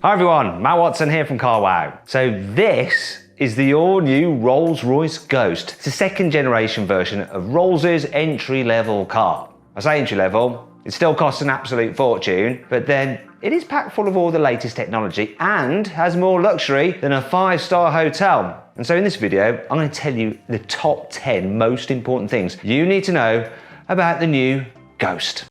Hi everyone, Matt Watson here from carwow. So this is the all-new Rolls-Royce Ghost. It's a second generation version of Rolls' entry-level car. I say entry-level, it still costs an absolute fortune, but then it is packed full of all the latest technology and has more luxury than a 5-star hotel. And so in this video, I'm going to tell you the top 10 most important things you need to know about the new Ghost.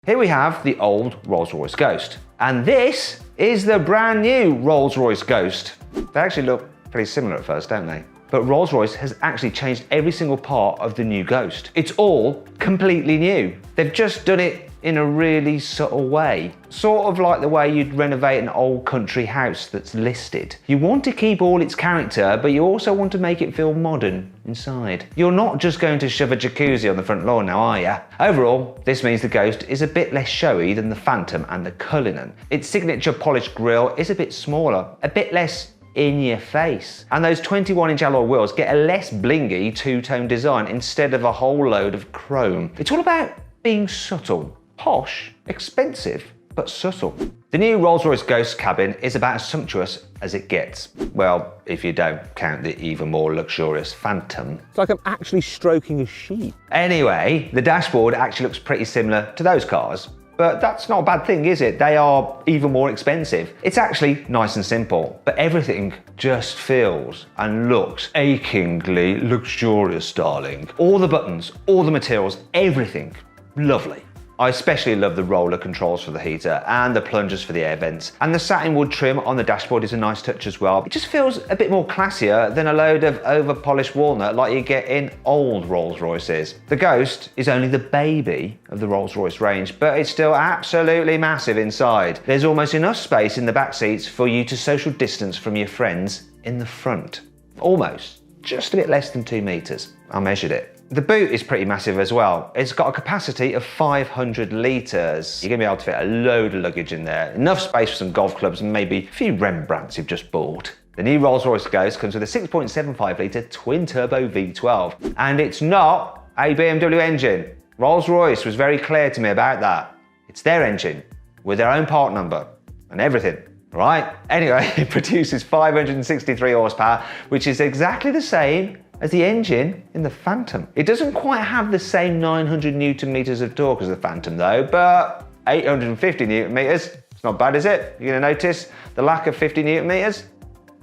Here we have the old Rolls-Royce Ghost, and this is the brand new Rolls-Royce Ghost. They actually look pretty similar at first, don't they? But Rolls-Royce has actually changed every single part of the new Ghost. It's all completely new. They've just done it in a really subtle way. Sort of like the way you'd renovate an old country house that's listed. You want to keep all its character, but you also want to make it feel modern inside. You're not just going to shove a jacuzzi on the front lawn now, are you? Overall, this means the Ghost is a bit less showy than the Phantom and the Cullinan. Its signature polished grille is a bit smaller, a bit less in your face. And those 21-inch alloy wheels get a less blingy two-tone design instead of a whole load of chrome. It's all about being subtle. Posh, expensive, but subtle. The new Rolls-Royce Ghost cabin is about as sumptuous as it gets. Well, if you don't count the even more luxurious Phantom. It's like I'm actually stroking a sheep. Anyway, the dashboard actually looks pretty similar to those cars. But that's not a bad thing, is it? They are even more expensive. It's actually nice and simple, but everything just feels and looks achingly luxurious, darling. All the buttons, all the materials, everything, lovely. I especially love the roller controls for the heater and the plungers for the air vents. And the satin wood trim on the dashboard is a nice touch as well. It just feels a bit more classier than a load of over-polished walnut like you get in old Rolls-Royces. The Ghost is only the baby of the Rolls-Royce range, but it's still absolutely massive inside. There's almost enough space in the back seats for you to social distance from your friends in the front. Almost, just a bit less than 2 meters. I measured it. The boot is pretty massive as well. It's got a capacity of 500 litres. You're going to be able to fit a load of luggage in there. Enough space for some golf clubs and maybe a few Rembrandts you've just bought. The new Rolls-Royce Ghost comes with a 6.75 litre twin-turbo V12. And it's not a BMW engine. Rolls-Royce was very clear to me about that. It's their engine with their own part number and everything. Right? Anyway, it produces 563 horsepower, which is exactly the same as the engine in the Phantom. It doesn't quite have the same 900 Newton meters of torque as the Phantom though, but 850 Newton meters, it's not bad, is it? You're gonna notice the lack of 50 Newton meters?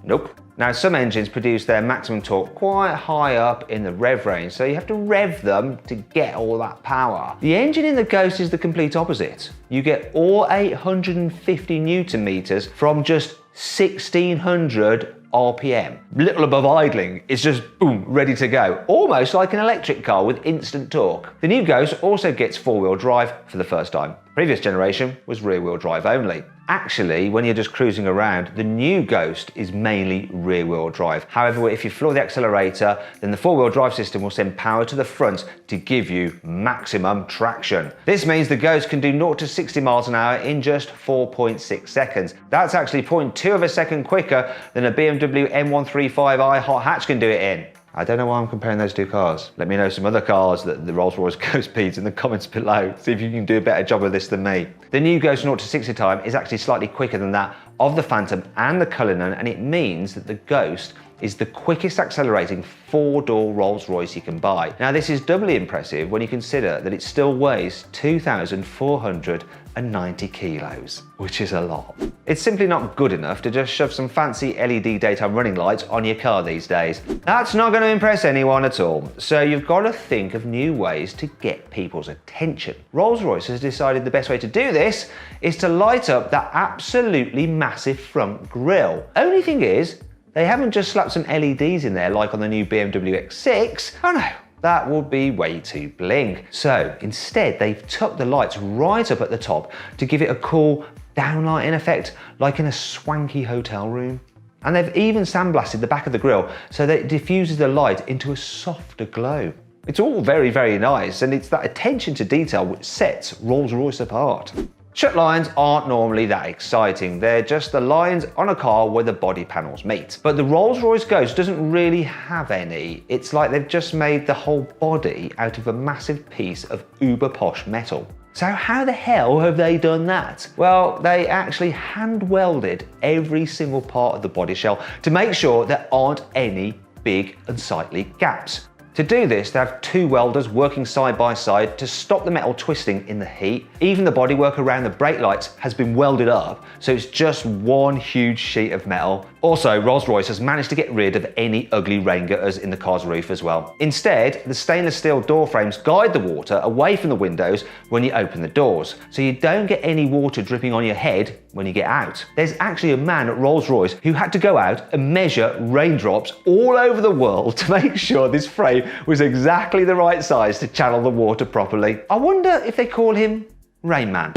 Nope. Now, some engines produce their maximum torque quite high up in the rev range, so you have to rev them to get all that power. The engine in the Ghost is the complete opposite. You get all 850 Newton meters from just 1600 RPM. Little above idling, it's just boom, ready to go. Almost like an electric car with instant torque. The new Ghost also gets 4-wheel drive for the first time. Previous generation was rear-wheel drive only. Actually, when you're just cruising around, the new Ghost is mainly rear-wheel drive. However, if you floor the accelerator, then the 4-wheel drive system will send power to the front to give you maximum traction. This means the Ghost can do 0 to 60 miles an hour in just 4.6 seconds. That's actually 0.2 of a second quicker than a BMW M135i hot hatch can do it in. I don't know why I'm comparing those two cars. Let me know some other cars that the Rolls-Royce Ghost beats in the comments below. See if you can do a better job of this than me. The new Ghost 0 to 60 time is actually slightly quicker than that of the Phantom and the Cullinan, and it means that the Ghost is the quickest accelerating 4-door Rolls-Royce you can buy. Now, this is doubly impressive when you consider that it still weighs 2,490 kilos, which is a lot. It's simply not good enough to just shove some fancy LED daytime running lights on your car these days. That's not going to impress anyone at all. So you've got to think of new ways to get people's attention. Rolls-Royce has decided the best way to do this is to light up that absolutely massive front grille. Only thing is, they haven't just slapped some LEDs in there like on the new BMW X6. Oh no, that would be way too bling. So instead, they've tucked the lights right up at the top to give it a cool downlighting effect like in a swanky hotel room. And they've even sandblasted the back of the grille so that it diffuses the light into a softer glow. It's all very, very nice, and it's that attention to detail which sets Rolls-Royce apart. Shut lines aren't normally that exciting. They're just the lines on a car where the body panels meet. But the Rolls-Royce Ghost doesn't really have any. It's like they've just made the whole body out of a massive piece of uber posh metal. So how the hell have they done that? Well, they actually hand welded every single part of the body shell to make sure there aren't any big unsightly gaps. To do this, they have two welders working side by side to stop the metal twisting in the heat. Even the bodywork around the brake lights has been welded up, so it's just one huge sheet of metal. Also, Rolls-Royce has managed to get rid of any ugly rain gutters in the car's roof as well. Instead, the stainless steel door frames guide the water away from the windows when you open the doors, so you don't get any water dripping on your head when you get out. There's actually a man at Rolls-Royce who had to go out and measure raindrops all over the world to make sure this frame was exactly the right size to channel the water properly. I wonder if they call him Rain Man.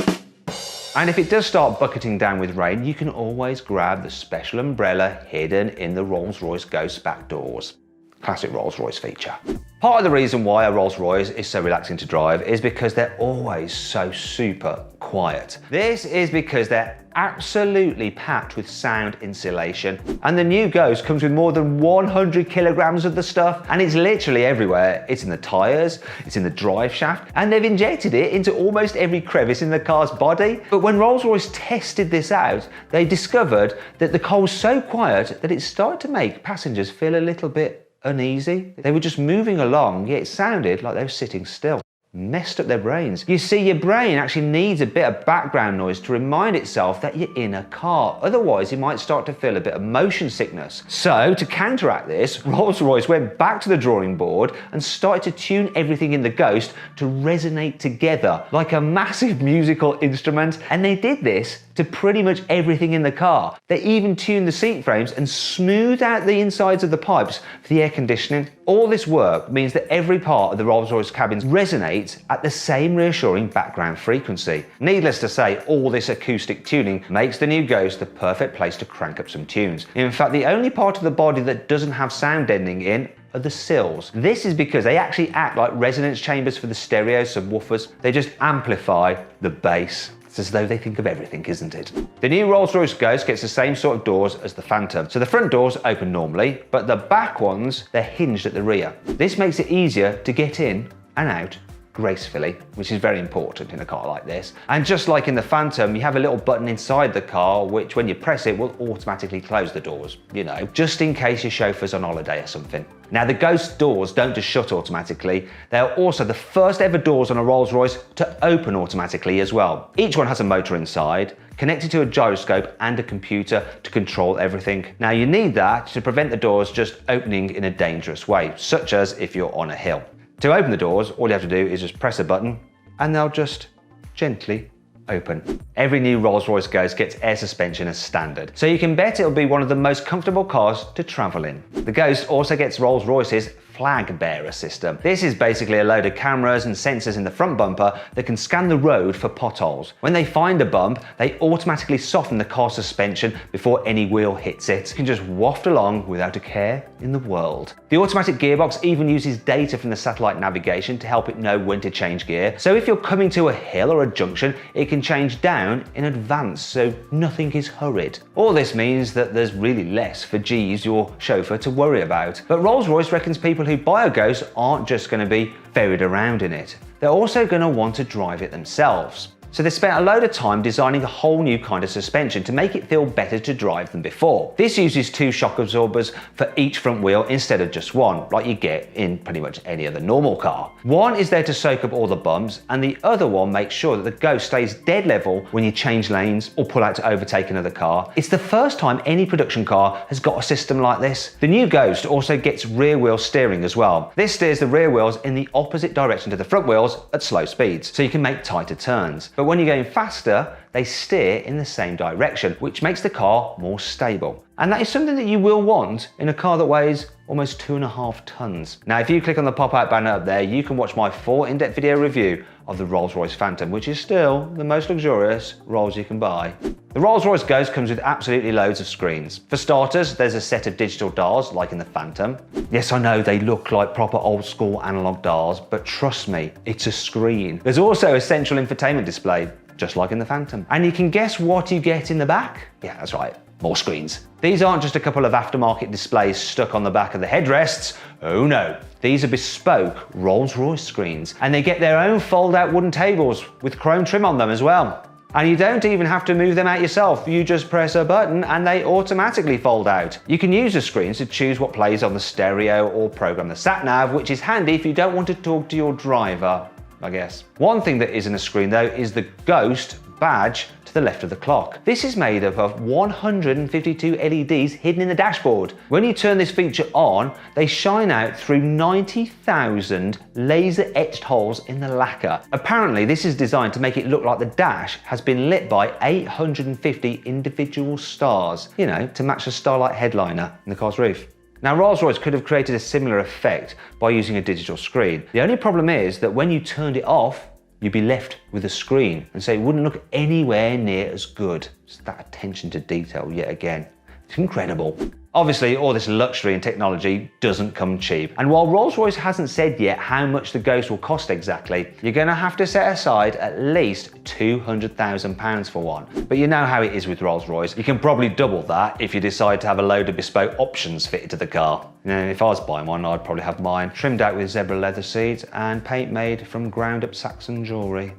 And if it does start bucketing down with rain, you can always grab the special umbrella hidden in the Rolls-Royce Ghost back doors. Classic Rolls-Royce feature. Part of the reason why a Rolls-Royce is so relaxing to drive is because they're always so super quiet. This is because they're absolutely packed with sound insulation, and the new Ghost comes with more than 100 kilograms of the stuff, and it's literally everywhere. It's in the tyres, it's in the drive shaft, and they've injected it into almost every crevice in the car's body. But when Rolls-Royce tested this out, they discovered that the car was so quiet that it started to make passengers feel a little bit uneasy. They were just moving along, yet it sounded like they were sitting still. Messed up their brains. You see, your brain actually needs a bit of background noise to remind itself that you're in a car. Otherwise, you might start to feel a bit of motion sickness. So, to counteract this, Rolls-Royce went back to the drawing board and started to tune everything in the Ghost to resonate together like a massive musical instrument. And they did this to pretty much everything in the car. They even tuned the seat frames and smoothed out the insides of the pipes for the air conditioning. All this work means that every part of the Rolls-Royce cabins resonates at the same reassuring background frequency. Needless to say, all this acoustic tuning makes the new Ghost the perfect place to crank up some tunes. In fact, the only part of the body that doesn't have sound deadening in are the sills. This is because they actually act like resonance chambers for the stereo subwoofers. They just amplify the bass. It's as though they think of everything, isn't it? The new Rolls-Royce Ghost gets the same sort of doors as the Phantom. So the front doors open normally, but the back ones, they're hinged at the rear. This makes it easier to get in and out gracefully, which is very important in a car like this. And just like in the Phantom, you have a little button inside the car, which when you press it will automatically close the doors, you know, just in case your chauffeur's on holiday or something. Now, the Ghost doors don't just shut automatically, they are also the first ever doors on a Rolls-Royce to open automatically as well. Each one has a motor inside, connected to a gyroscope and a computer to control everything. Now, you need that to prevent the doors just opening in a dangerous way, such as if you're on a hill. To open the doors, all you have to do is just press a button and they'll just gently open. Every new Rolls-Royce Ghost gets air suspension as standard, so you can bet it'll be one of the most comfortable cars to travel in. The Ghost also gets Rolls-Royce's flag bearer system. This is basically a load of cameras and sensors in the front bumper that can scan the road for potholes. When they find a bump, they automatically soften the car suspension before any wheel hits it. You can just waft along without a care in the world. The automatic gearbox even uses data from the satellite navigation to help it know when to change gear. So if you're coming to a hill or a junction, it can change down in advance, so nothing is hurried. All this means that there's really less for Jeeves, your chauffeur, to worry about. But Rolls-Royce reckons people who buy a Ghost aren't just going to be ferried around in it. They're also going to want to drive it themselves. So they spent a load of time designing a whole new kind of suspension to make it feel better to drive than before. This uses two shock absorbers for each front wheel instead of just one, like you get in pretty much any other normal car. One is there to soak up all the bumps, and the other one makes sure that the Ghost stays dead level when you change lanes or pull out to overtake another car. It's the first time any production car has got a system like this. The new Ghost also gets rear wheel steering as well. This steers the rear wheels in the opposite direction to the front wheels at slow speeds, so you can make tighter turns. But when you're going faster, they steer in the same direction, which makes the car more stable. And that is something that you will want in a car that weighs almost 2.5 tons. Now, if you click on the pop-out banner up there, you can watch my full in-depth video review of the Rolls-Royce Phantom, which is still the most luxurious Rolls you can buy. The Rolls-Royce Ghost comes with absolutely loads of screens. For starters, there's a set of digital dials like in the Phantom. Yes, I know they look like proper old school analog dials, but trust me, it's a screen. There's also a central infotainment display, just like in the Phantom. And you can guess what you get in the back? Yeah, that's right. more screens. These aren't just a couple of aftermarket displays stuck on the back of the headrests. Oh no, these are bespoke Rolls-Royce screens, and they get their own fold-out wooden tables with chrome trim on them as well. And you don't even have to move them out yourself, you just press a button and they automatically fold out. You can use the screens to choose what plays on the stereo or program the sat-nav, which is handy if you don't want to talk to your driver, I guess. One thing that isn't a screen though is the Ghost badge to the left of the clock. This is made up of 152 LEDs hidden in the dashboard. When you turn this feature on, they shine out through 90,000 laser etched holes in the lacquer. Apparently, this is designed to make it look like the dash has been lit by 850 individual stars, you know, to match the starlight headliner in the car's roof. Now, Rolls-Royce could have created a similar effect by using a digital screen. The only problem is that when you turned it off, you'd be left with a screen, and so it wouldn't look anywhere near as good. It's that attention to detail yet again. It's incredible. Obviously, all this luxury and technology doesn't come cheap. And while Rolls-Royce hasn't said yet how much the Ghost will cost exactly, you're gonna have to set aside at least £200,000 for one. But you know how it is with Rolls-Royce. You can probably double that if you decide to have a load of bespoke options fitted to the car. You know, if I was buying one, I'd probably have mine trimmed out with zebra leather seats and paint made from ground up Saxon jewellery.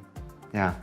Yeah.